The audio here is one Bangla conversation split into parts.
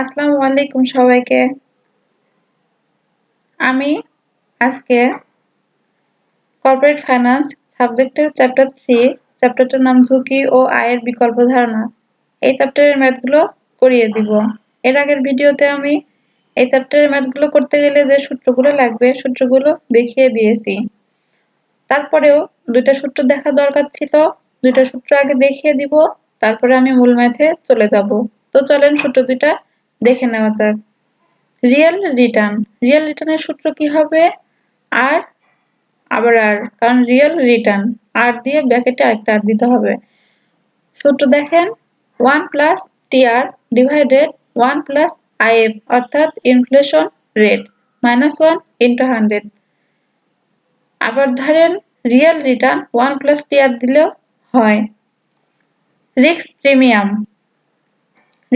আসসালামু আলাইকুম সবাইকে। আমি আজকে কর্পোরেট ফাইন্যান্স সাবজেক্টের চ্যাপ্টার 3, চ্যাপ্টারটার নাম ঝুঁকি ও আয়ের বিকল্প ধারণা। এই চ্যাপ্টারের ম্যাথগুলো করিয়ে দিব। এর আগের ভিডিওতে আমি এই চ্যাপ্টারের ম্যাথগুলো করতে গেলে যে সূত্রগুলো লাগবে সূত্রগুলো দেখিয়ে দিয়েছি। তারপরেও দুইটা সূত্র দেখা দরকার ছিল, দুইটা সূত্র আগে দেখিয়ে দিব, তারপরে আমি মূল ম্যাথে চলে যাব। তো চলেন সূত্র দুইটা দেখে নেওয়া যাক। রিয়েল রিটার্নের সূত্র কি হবে? আর আবার আর, কারণ রিয়েল রিটার্ন আর দিয়ে ব্র্যাকেটে আরেকটা আর দিতে হবে। সূত্র দেখেন, 1 plus TR divided 1 plus IF অর্থাৎ ইনফ্লেশন রেট -1 ইন্টু 100। আবার ধরেন রিয়েল রিটার্ন 1 প্লাস টিআর দিলেও হয়।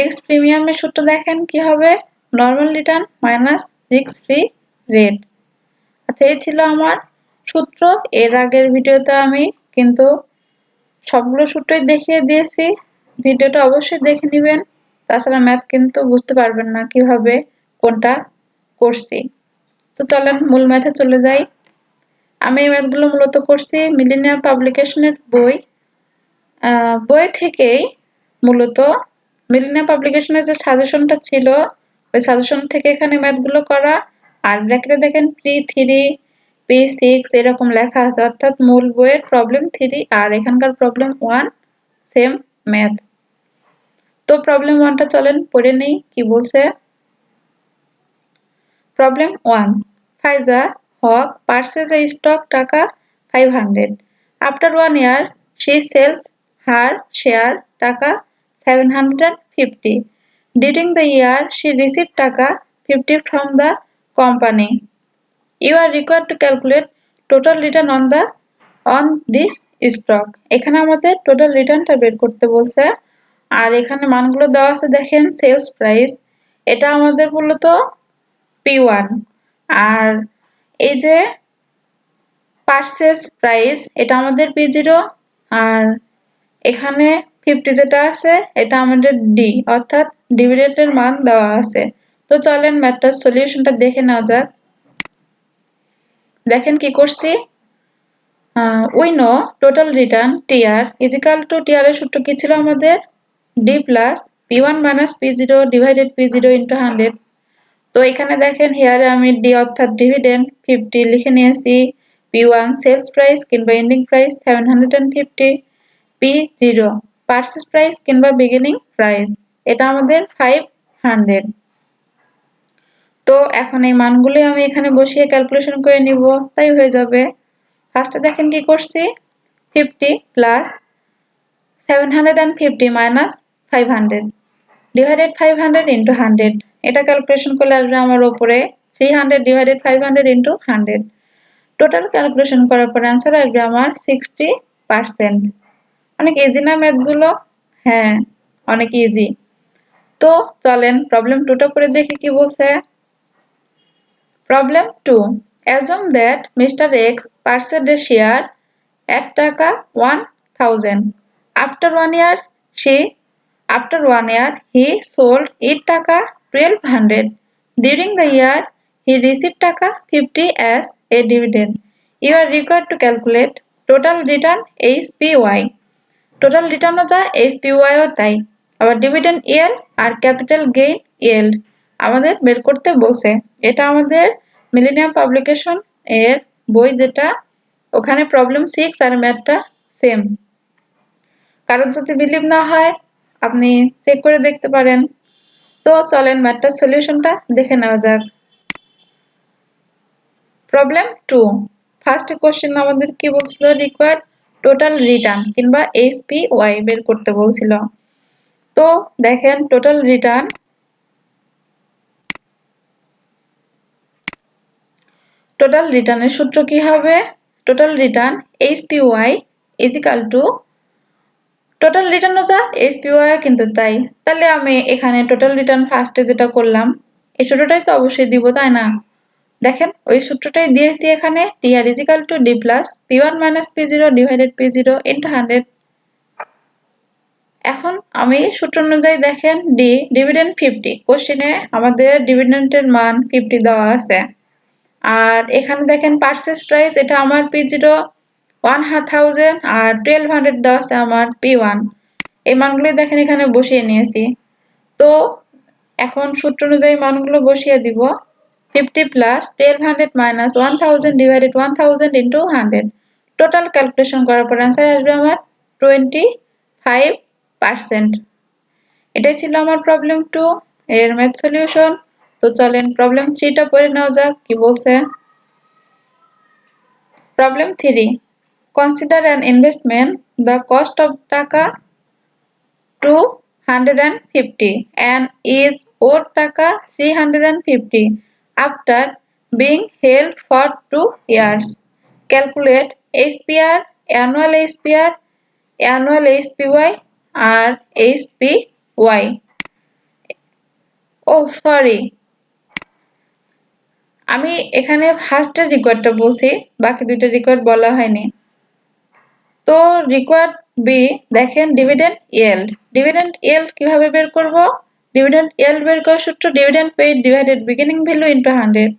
রিস্ক প্রিমিয়ামের সূত্র দেখেন কি হবে? Normal return minus risk free rate. আচ্ছা, এই ছিল আমার সূত্র। এর আগের ভিডিওতে আমি কিন্তু সবগুলো সূত্রই দেখিয়ে দিয়েছি, ভিডিওটা অবশ্যই দেখে নেবেন, তাছাড়া ম্যাথ কিন্তু বুঝতে পারবেন না কিভাবে কোনটা করছি। তো চলেন মূল ম্যাথে চলে যাই। আমি এই ম্যাথগুলো মূলত করছি মিলেনিয়াম পাবলিকেশনের বই থেকেই। মূলত মিলেনিয়াম পাবলিকেশনের যে সাজেশনটা ছিল ওই সাজেশন থেকে এখানে ম্যাথগুলো করা। আর ব্র্যাকেটে দেখেন P3 P6 এরকম লেখা আছে, অর্থাৎ মূল বইয়ের প্রবলেম 3 আর এখানকার প্রবলেম 1 সেম ম্যাথ। তো প্রবলেম 1টা চলেন পড়ে নেই কি বলছে। Problem 1, Faiza Haque purchase a stock টাকা 500. After 1 year she sells her share টাকা 750. During the year she received টাকা 50 from the company. You are required to calculate total return on this stock. এখানে আমাদের টোটাল রিটার্নটা বের করতে বলছে। আর এখানে মানগুলো দেওয়া আছে দেখেন। সেলস প্রাইস এটা আমাদের মূলত P1, আর এই যে পারচেজ প্রাইস এটা আমাদের P0, আর এখানে 50 যেটা আছে এটা আমাদের ডি, অর্থাৎ ডিভিডেন্ডের মান দেওয়া আছে। তো চলেন ম্যাথটার সলিউশনটা দেখে নেওয়া যাক। দেখেন কি করছি। We know total return TR is equal to, TR এর সূত্র কি ছিল আমাদের? D plus P1 minus P0 divided P0 into 100। তো এখানে দেখেন হেয়ারে আমি ডি অর্থাৎ ডিভিডেন্ড 50 লিখে নিয়েছি, P1 সেলস প্রাইস কিংবা ending price 750, P0 purchase price কিংবা বিগিনিং প্রাইস এটা আমাদের 500। তো এখন এই মানগুলি আমি এখানে বসিয়ে ক্যালকুলেশন করে নিব, তাই হয়ে যাবে। ফার্স্টে দেখেন কি করছি, 50 প্লাস 750 মাইনাস 500 ডিভাইডেড 500 ইন্টু 100। এটা ক্যালকুলেশন করলে আসবে আমার উপরে 300 ডিভাইডেড 500 ইন্টু 100। টোটাল ক্যালকুলেশন করার পর অ্যান্সার আসবে আমার 60%। অনেক ইজি না ম্যাথগুলো? হ্যাঁ, অনেক ইজি। তো চলেন প্রবলেম 2টা করে দেখি কি বলছে। Problem 2, assume that Mr. X purchased a share at টাকা 1000. After 1 year he sold it টাকা 1200. During the year he received টাকা 50 as a dividend. You are required to calculate total return HPY. Total রিটার্নও যা HPYও তাই, আবার ডিভিডেন্ড ইয়েল্ড আর ক্যাপিটাল গেইন ইয়েল্ড আমাদের বের করতে বলছে। এটা আমাদের মিলেনিয়াম পাবলিকেশন এর বই, যেটা ওখানে প্রবলেম 6 আর ম্যাথটা সেম। কারণ যদি বিলিভ না হয় আপনি চেক করে দেখতে পারেন। তো চলেন ম্যাথটার সলিউশনটা দেখে নেওয়া যাক। প্রবলেম 2, ফার্স্ট কোশ্চেন আমাদের কি বলছিল? রিকোয়ার্ড টোটাল রিটার্ন কিংবা HPY বের করতে বলছিল। তো দেখেন টোটাল রিটার্নের সূত্র কি হবে? Total return HPY is equal to, total রিটার্নও যা HPY কিন্তু তাই। তাহলে আমি এখানে টোটাল রিটার্ন ফার্স্টে যেটা করলাম এই সূত্রটাই তো অবশ্যই দিব, তাই না? দেখেন ওই সূত্রটাই দিয়েছি এখানে, TR is equal two D plus P1 minus P0 divided P0 into 100। এখন আমি সূত্র অনুযায়ী দেখেন ডি ডিভিডেন্ড 50 কোশ্চেনে আমাদের ডিভিডেন্ডের মান 50 দেওয়া আছে আর এখানে দেখেন পারচেজ প্রাইস এটা আমার P0 1000 আর 1200 দেওয়া আছে আমার P1 এই মানগুলো দেখেন এখানে বসিয়ে নিয়েছি তো এখন সূত্র অনুযায়ী মানগুলো বসিয়ে দিব 50 plus 1200 minus 1000 divided 1000 into 100 total calculation করার পর आंसर আসবে আমার 25%। এটাই ছিল আমার প্রবলেম 2 এর ম্যাথ সলিউশন। তো চলেন প্রবলেম 3 টা পড়ে নেওয়া যাক কি বলছে। Problem 3 consider an investment the cost of টাকা 250 and is owed টাকা 350 after being held for 2 years. Calculate HPR, annual HPR, annual HPY R HPY. Oh sorry, আমি এখানে ফার্স্টের রিকোয়ার্ডটা বলছি, বাকি দুইটা রিকোয়ার্ড বলা হয়নি। তো রিকোয়ার্ড বি দেখেন ডিভিডেন্ড yield। ডিভিডেন্ড yield কিভাবে বের করব? ডিভিডেন্ড yield বের করার সূত্র dividend paid divided beginning value into 100।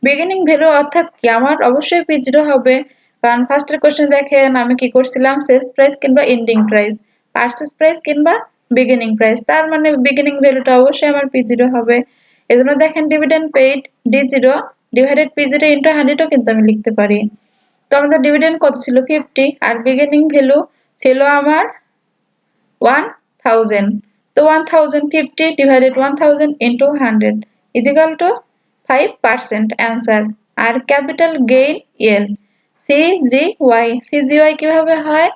Beginning value অর্থাৎ কি আমার অবশ্যই P0 হবে, কারণ ফার্স্টের কোশ্চেন দেখেন আমি কি করছিলাম সেলস প্রাইস কিংবা এন্ডিং প্রাইস, পারচেজ প্রাইস কিংবা বিগিনিং প্রাইস, তার মানে বিগিনিং ভ্যালুটা অবশ্যই আমার P0 হবে। এজন্য দেখেন dividend paid D0 divided P0 into 100 ও কিন্তু আমি লিখতে পারি। তো আমাদের ডিভিডেন্ড কত ছিল 50 আর বিগিনিং ভ্যালু ছিল আমার 1000। তো 1050 divided 1000 into 100 equal to 5% answer. আর ক্যাপিটাল গেইন yield CGY কিভাবে হয়?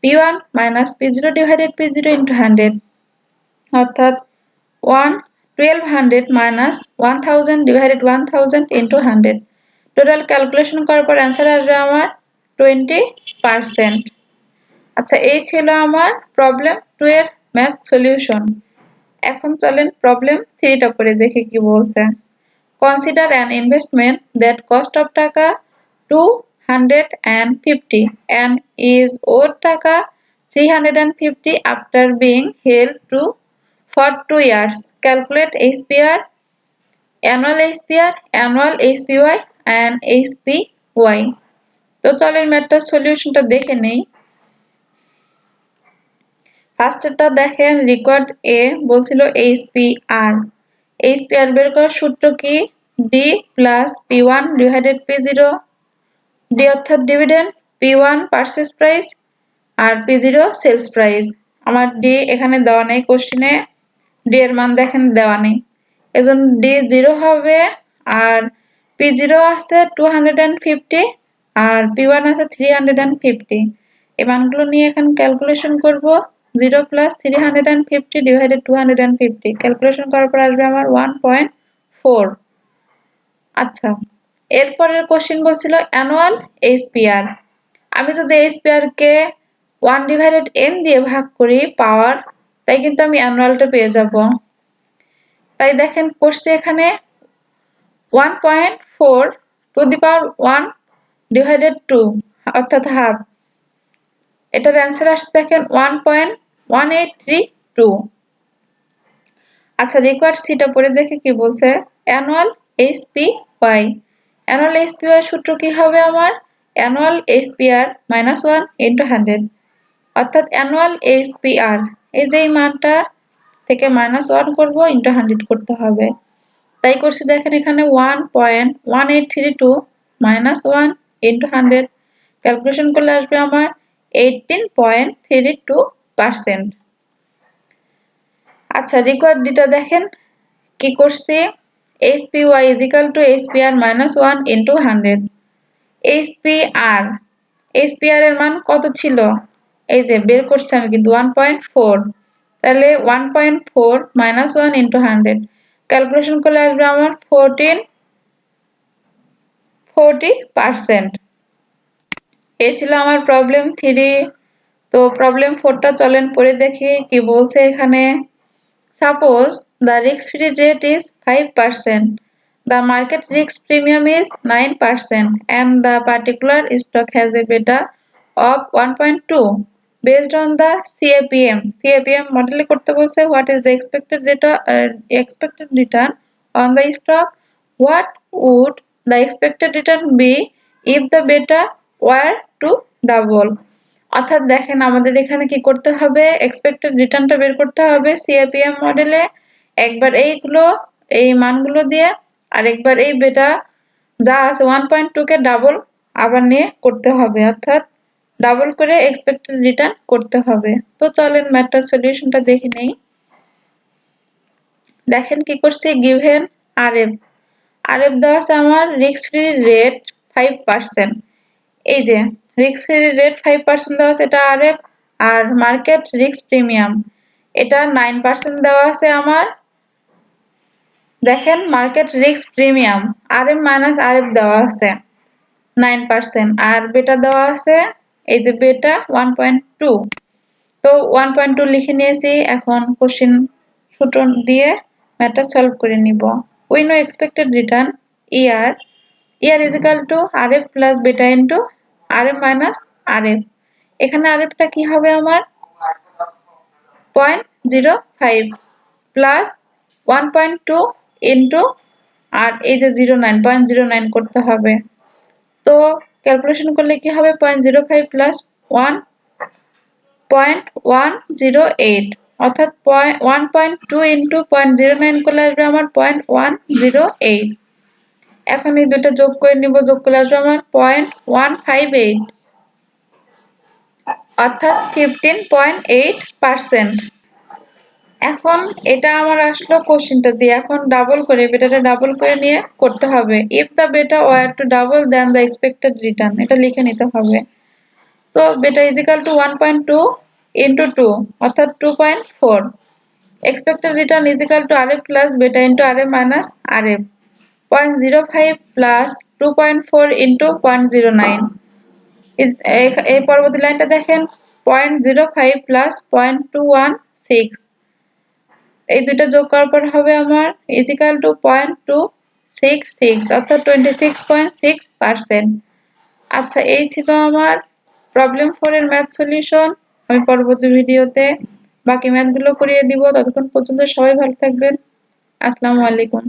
P1 minus P0 divided P0 into 100 অর্থাৎ 1200 minus 1000 divided 1000 into 100 total calculation করার পর आंसर আসবে আমার 20%। আচ্ছা এই ছিল আমার প্রবলেম 2 এর ম্যাথ সলিউশন। এখন চলেন প্রবলেম 3 টা পড়ে দেখি কি বলছে। Consider an investment that cost of টাকা 250 and is owed টাকা 350 after being held to for 2 years. Calculate HPR, annual HPR, annual HPY and HPY. তো চলেন ম্যাথটার সলিউশনটা দেখে নেই। ফার্স্টেরটা দেখেন রিকোয়ার্ড এ বলছিল HPR। HPR বের করার সূত্র কি? D plus P1 divided P0, D অর্থাৎ ডিভিডেন্ড, P1 পারচেজ প্রাইস আর P0 সেলস প্রাইস। আমার D এখানে দেওয়া নেই কোশ্চেনে, D এর মান দেখেন দেওয়া নেই, এজন্য D 0 হবে আর P0 আছে 250 আর P1 আছে 350। এই মানগুলো নিয়ে এখন ক্যালকুলেশন করব। 0 plus 350 divided 250 ক্যালকুলেশন করার পর আসবে আমার 1.4। আচ্ছা এরপরের কোশ্চেন বলছিল অ্যানুয়াল HPR। আমি যদি HPR কে 1 divided n দিয়ে ভাগ করি পাওয়ার, তাই কিন্তু আমি অ্যানুয়ালটা পেয়ে যাব। তাই দেখেন করছি এখানে 1.4 to the power 1 divided 2 অর্থাৎ হাফ। এটার অ্যান্সার আসছে দেখেন 1.1832। আচ্ছা রিকোয়ার্ড সিটা পড়ে দেখে কি বলছে। অ্যানুয়াল HPY, অ্যানুয়াল HPY সূত্র কি হবে আমার? অ্যানুয়াল HPR minus 1 into 100 অর্থাৎ অ্যানুয়াল HPR এই যে এই মানটা থেকে -1 করব into 100 করতে হবে। তাই করছি দেখেন এখানে 1.1832 minus 1 into 100 ক্যালকুলেশন করলে আসবে আমার 18.32%। আচ্ছা রিকোয়ার্ড ডিটা দেখেন কি করছি। HPY is equal to HPR minus 1 into 100। HPR এর মান কত ছিল? এই যে বের করছি আমি কিন্তু 1.4, তাহলে 1.4 minus 1 into 100 ক্যালকুলেশন করলে আসবে আমার 40%। এই ছিল আমার প্রবলেম 3। তো প্রবলেম 4 টা চলেন পড়ে দেখি কি বলছে এখানে। Suppose the risk-free rate is 5%, the market risk premium is 9%, and the particular stock has a beta of 1.2. based on the CAPM model করতে বলছে what is the expected return on the stock, what would the expected return be if the beta were to double। অর্থাৎ দেখেন আমাদের এখানে কি করতে হবে, এক্সপেক্টেড রিটার্নটা বের করতে হবে সিএপিএম মডেলে, একবার এই মানগুলো দিয়ে আর একবার এই বেটা যা আছে 1.2 কে ডাবল আবার নিয়ে করতে হবে, অর্থাৎ ডাবল করে এক্সপেক্টেড রিটার্ন করতে হবে। তো চলেন ম্যাথটার সলিউশনটা দেখে নেই। দেখেন কি করছি, গিভেন আরএফ দেওয়া আছে আমার রিস্ক ফ্রি রেট 5%। এই যে রিস্ক ফ্রি রেট 5% দেওয়া আছে, এটা আরএফ। আর মার্কেট রিস্ক প্রিমিয়াম এটা 9% দেওয়া আছে আমার। দেখেন market risk premium RM minus RF দেওয়া আছে 9%, আর বেটা দেওয়া আছে এই যে বেটা 1.2। তো 1.2 লিখে নিয়েছি, এখন কোশ্চেন সূত্র দিয়ে ম্যাথটা সলভ করে নিব। We know expected return year is equal two RF plus বেটা ইনটু আরএফ মাইনাস আরএফ। এখানে আরএফটা কি হবে আমার 0.05 প্লাস 1.2 ইনটু আর এই যে 0.09 করতে হবে। তো ক্যালকুলেশন করলে কি হবে 0.05 প্লাস 1.108, অর্থাৎ 1.2 ইনটু 0.09 করলে আসবে আমার 0.108। এখন এই দুটো যোগ করে নিব, যোগ করলে আসবে আমার 0.158, অর্থাৎ 15.8%। এখন এটা আমার আসলো কোশ্চেনটা দিয়ে, এখন ডাবল করে বেটাটা ডাবল করে নিয়ে করতে হবে। If the beta were to double then the expected return, এটা লিখে নিতে হবে। তো বেটা ইজ ইকুয়াল টু 1.2 ইনটু 2 অর্থাৎ 2.4। Expected return is equal two RF plus বেটা into RF minus RF. 0.05 plus 2.4 into 0.09। এই পরবর্তী লাইনটা দেখেন 0.05 প্লাস 0.216, এই দুটো যোগ করার পর হবে আমার ইজ ইকুয়াল টু 0.266, অর্থাৎ 26.6%। আচ্ছা, এই ছিল আমার প্রবলেম 4 এর ম্যাথ সলিউশন। আমি পরবর্তী ভিডিওতে বাকি ম্যাথগুলো করিয়ে দিব। ততক্ষণ পর্যন্ত সবাই ভালো থাকবেন। আসসালামু আলাইকুম।